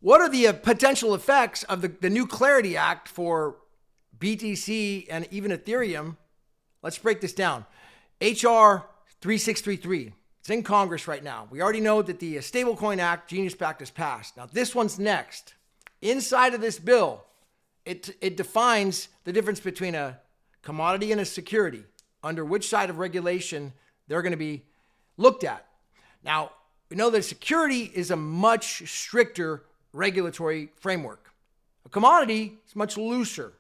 What are the potential effects of the new Clarity Act for BTC and even Ethereum? Let's break this down. HR 3633. It's in Congress right now. We already know that the Stablecoin Act, Genius Act, has passed. Now, this one's next. Inside of this bill, it defines the difference between a commodity and a security, under which side of regulation they're going to be looked at. Now, we know that security is a much stricter regulatory framework. A commodity is much looser,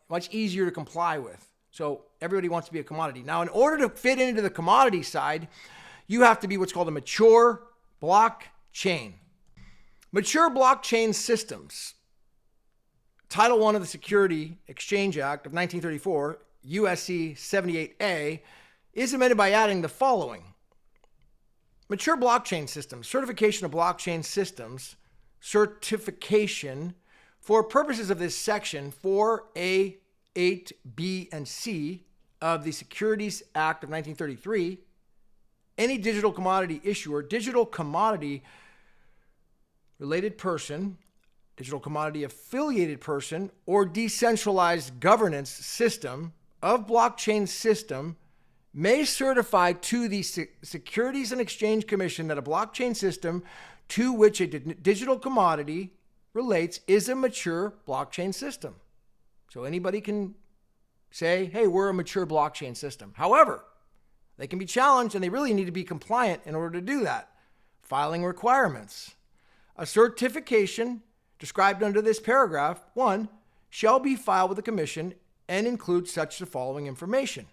much easier to comply with. So everybody wants to be a commodity. Now, in order to fit into the commodity side, you have to be what's called a mature blockchain. Mature blockchain systems. Title I of the Security Exchange Act of 1934, USC 78A, is amended by adding the following. Mature blockchain systems, certification of blockchain systems, certification for purposes of this section 4A, 8, B, and C of the Securities Act of 1933, any digital commodity issuer, digital commodity related person, digital commodity affiliated person, or decentralized governance system of blockchain system may certify to the Securities and Exchange Commission that a blockchain system to which a digital commodity relates is a mature blockchain system. So anybody can say, hey, we're a mature blockchain system. However, they can be challenged and they really need to be compliant in order to do that. Filing requirements. A certification described under this paragraph 1 shall be filed with the commission and include such the following information.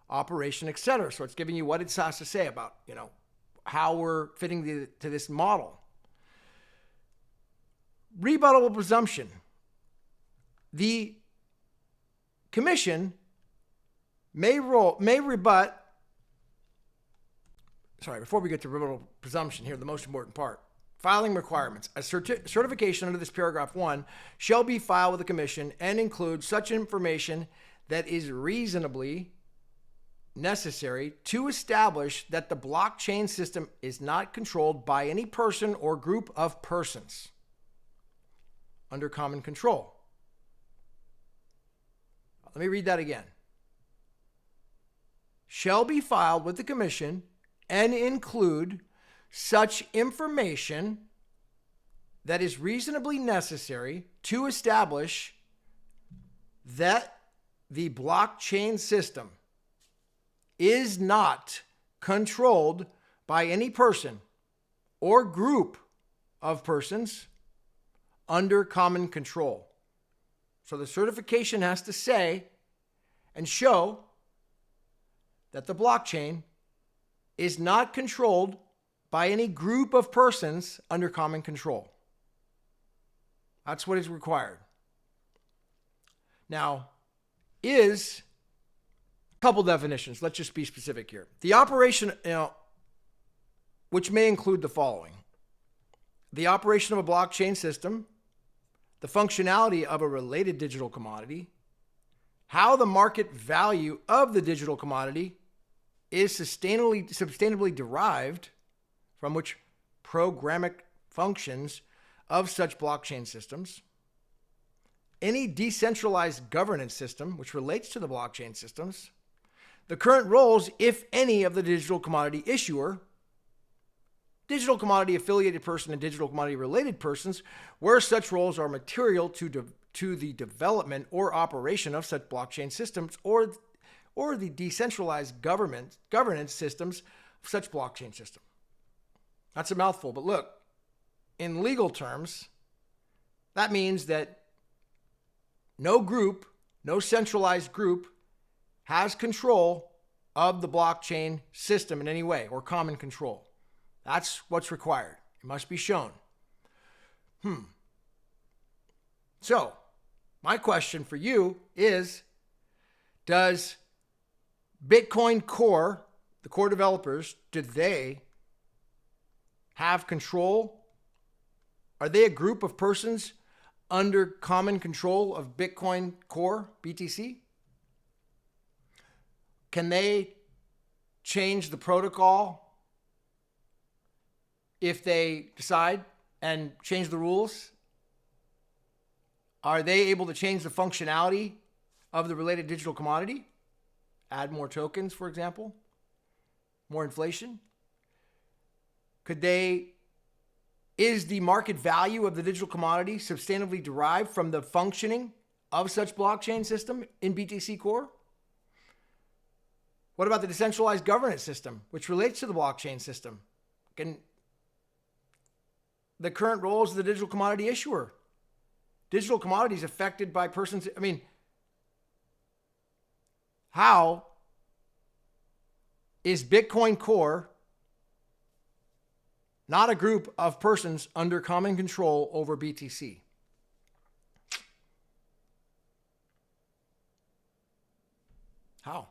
Operation, etc. So it's giving you what it has to say about, how we're fitting to this model. Rebuttable presumption. The commission before we get to rebuttable presumption here, the most important part. Filing requirements. A certification under this paragraph 1 shall be filed with the commission and include such information that is reasonably necessary to establish that the blockchain system is not controlled by any person or group of persons under common control. Let me read that again. Shall be filed with the commission and include such information that is reasonably necessary to establish that the blockchain system is not controlled by any person or group of persons under common control. So the certification has to say and show that the blockchain is not controlled by any group of persons under common control. That's what is required. Now, is a couple definitions. Let's just be specific here. The operation, which may include the following. The operation of a blockchain system, the functionality of a related digital commodity, how the market value of the digital commodity is sustainably derived from which programmatic functions of such blockchain systems, any decentralized governance system which relates to the blockchain systems, the current roles, if any, of the digital commodity issuer, digital commodity affiliated person, and digital commodity related persons, where such roles are material to the development or operation of such blockchain systems or the decentralized governance systems of such blockchain system. That's a mouthful, but look, in legal terms, that means that no group, no centralized group has control of the blockchain system in any way or common control. That's what's required. It must be shown. So, my question for you is, does Bitcoin Core, the core developers, do they have control? Are they a group of persons under common control of Bitcoin Core, BTC? Can they change the protocol if they decide and change the rules? Are they able to change the functionality of the related digital commodity? Add more tokens, for example? More inflation? Is the market value of the digital commodity substantively derived from the functioning of such blockchain system in BTC Core? What about the decentralized governance system, which relates to the blockchain system? Can the current roles of the digital commodity issuer? Digital commodities affected by persons. I mean, how is Bitcoin Core not a group of persons under common control over BTC? How?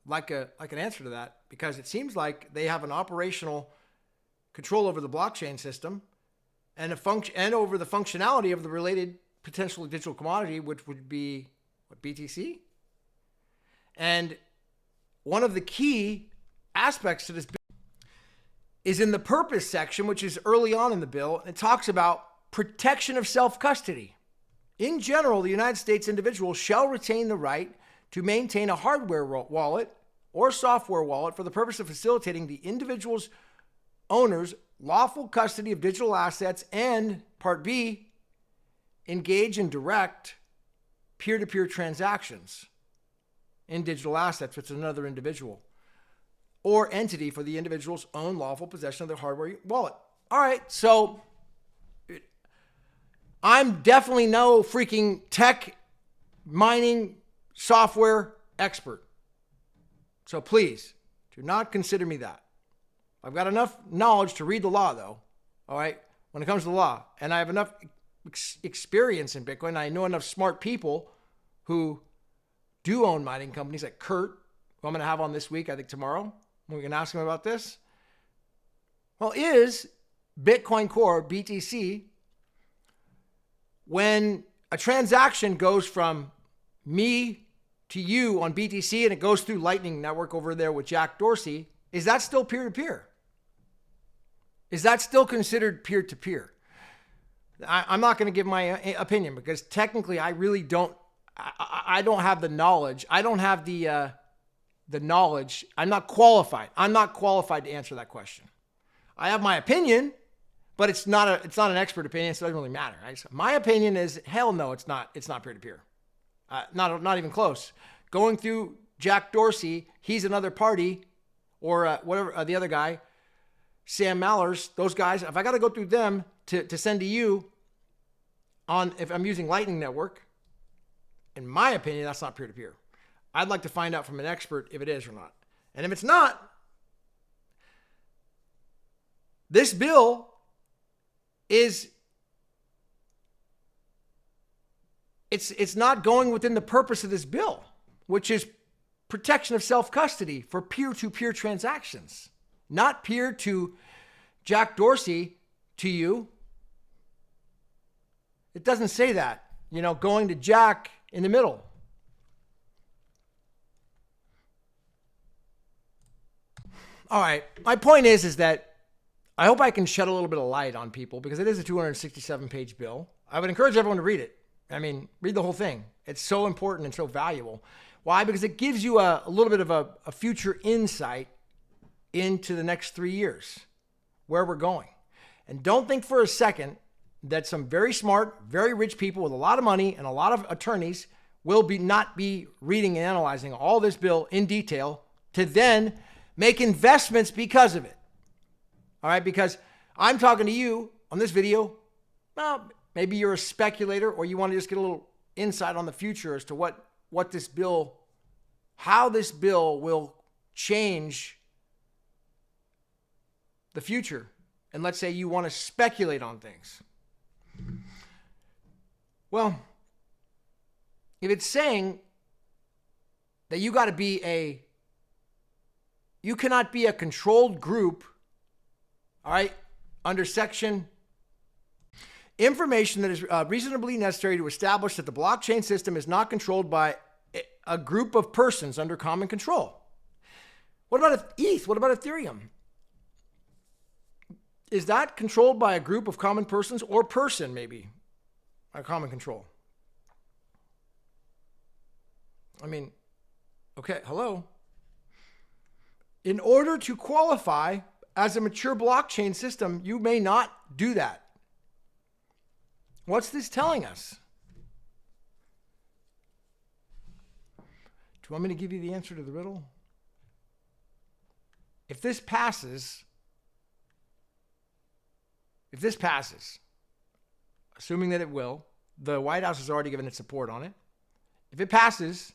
Like an answer to that, because it seems like they have an operational control over the blockchain system and over the functionality of the related potentially digital commodity, which would be BTC. And one of the key aspects to this bill is in the purpose section, which is early on in the bill. It talks about protection of self-custody. In general, the United States individual shall retain the right to maintain a hardware wallet or software wallet for the purpose of facilitating the individual's owner's lawful custody of digital assets, and Part B, engage in direct peer-to-peer transactions in digital assets with another individual or entity for the individual's own lawful possession of their hardware wallet. All right, so I'm definitely no freaking tech mining software expert. So please do not consider me that. I've got enough knowledge to read the law, though, all right, when it comes to the law. And I have enough experience in Bitcoin. I know enough smart people who do own mining companies, like Kurt, who I'm going to have on this week, I think tomorrow. We can ask him about this. Well, is Bitcoin Core, BTC, when a transaction goes from me to you on BTC and it goes through Lightning Network over there with Jack Dorsey, is that still peer-to-peer? Is that still considered peer-to-peer? I'm not going to give my opinion because technically I really don't, I don't have the knowledge. I don't have the knowledge. I'm not qualified. I'm not qualified to answer that question. I have my opinion, but it's not an expert opinion, so it doesn't really matter. Right? So my opinion is, hell no, it's not peer-to-peer. Not even close. Going through Jack Dorsey, he's another party, or whatever, the other guy, Sam Mallers, those guys, if I got to go through them to send to you if I'm using Lightning Network, in my opinion, that's not peer-to-peer. I'd like to find out from an expert if it is or not. And if it's not, this bill is, it's not going within the purpose of this bill, which is protection of self-custody for peer-to-peer transactions, not peer to Jack Dorsey to you. It doesn't say that, going to Jack in the middle. All right. My point is that I hope I can shed a little bit of light on people because it is a 267-page bill. I would encourage everyone to read it. I mean, read the whole thing. It's so important and so valuable. Why? Because it gives you a little bit of a future insight into the next 3 years, where we're going. And don't think for a second that some very smart, very rich people with a lot of money and a lot of attorneys will not be reading and analyzing all this bill in detail to then make investments because of it. All right, because I'm talking to you on this video. Well, maybe you're a speculator or you want to just get a little insight on the future as to what this bill, how this bill will change the future. And let's say you want to speculate on things. Well, if it's saying that you cannot be a controlled group, all right, under section, information that is reasonably necessary to establish that the blockchain system is not controlled by a group of persons under common control. What about ETH? What about Ethereum? is that controlled by a group of common persons or person, maybe? A common control. I mean, okay, hello. In order to qualify as a mature blockchain system, you may not do that. What's this telling us? Do you want me to give you the answer to the riddle? If this passes, assuming that it will, the White House has already given its support on it. If it passes,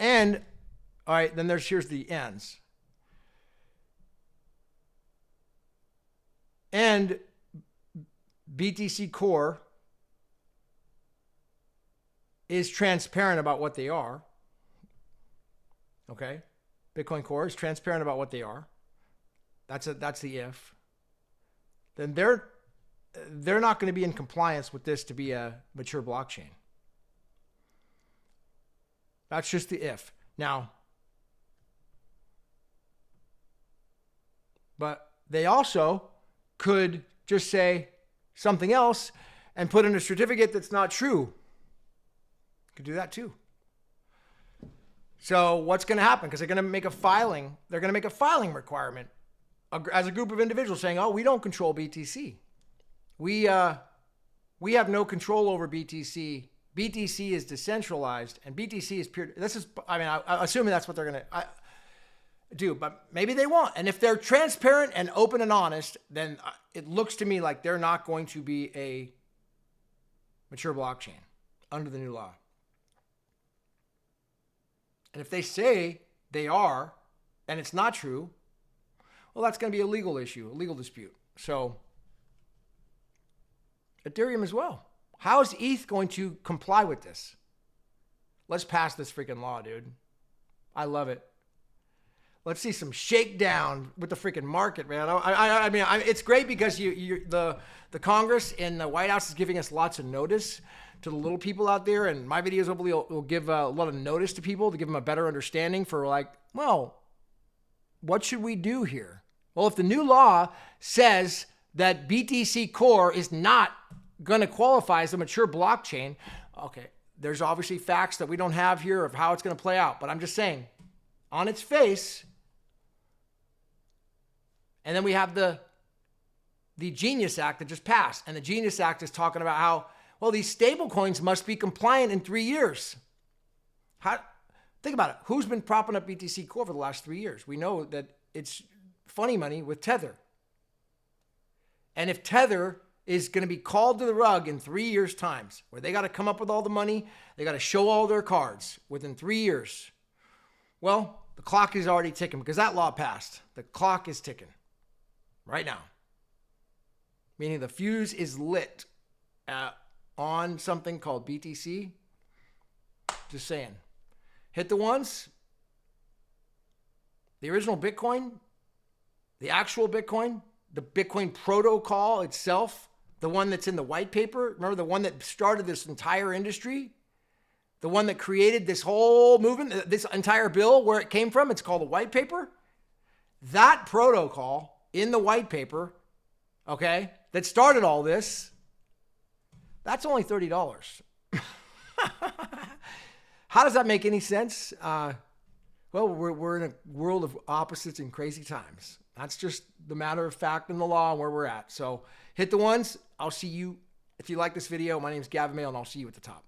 and, all right, then here's the ends. And BTC Core is transparent about what they are. Okay? Bitcoin Core is transparent about what they are. That's the if. Then they're not going to be in compliance with this to be a mature blockchain. That's just the if. Now, but they also could just say something else and put in a certificate that's not true. Could do that too. So what's going to happen? Because they're going to make a filing. They're going to make a filing requirement as a group of individuals saying, "Oh, we don't control BTC. We have no control over BTC. BTC is decentralized, and BTC is peer." This is, I mean, I'm assuming that's what they're going to do, but maybe they won't. And if they're transparent and open and honest, then it looks to me like they're not going to be a mature blockchain under the new law. And if they say they are, and it's not true, well, that's going to be a legal issue, a legal dispute. So, Ethereum as well. How is ETH going to comply with this? Let's pass this freaking law, dude. I love it. Let's see some shakedown with the freaking market, man. I mean, it's great because the Congress and the White House is giving us lots of notice to the little people out there, and my videos hopefully will give a lot of notice to people to give them a better understanding for like, well, what should we do here? Well, if the new law says that BTC Core is not going to qualify as a mature blockchain, okay, there's obviously facts that we don't have here of how it's going to play out, but I'm just saying, on its face. And then we have the Genius Act that just passed. And the Genius Act is talking about how, well, these stable coins must be compliant in 3 years. Think about it. Who's been propping up BTC Core for the last 3 years? We know that it's funny money with Tether. And if Tether is going to be called to the rug in 3 years' times, where they got to come up with all the money, they got to show all their cards within 3 years, well, the clock is already ticking because that law passed. The clock is ticking right now. Meaning the fuse is lit on something called BTC. Just saying. Hit the ones. The original Bitcoin, the actual Bitcoin, the Bitcoin protocol itself, the one that's in the white paper. Remember the one that started this entire industry? The one that created this whole movement, this entire bill, where it came from, it's called the white paper. That protocol in the white paper, okay, that started all this, that's only $30. How does that make any sense? Well, we're in a world of opposites and crazy times. That's just the matter of fact in the law and where we're at. So hit the ones. I'll see you. If you like this video, my name is Gavin Mehl, and I'll see you at the top.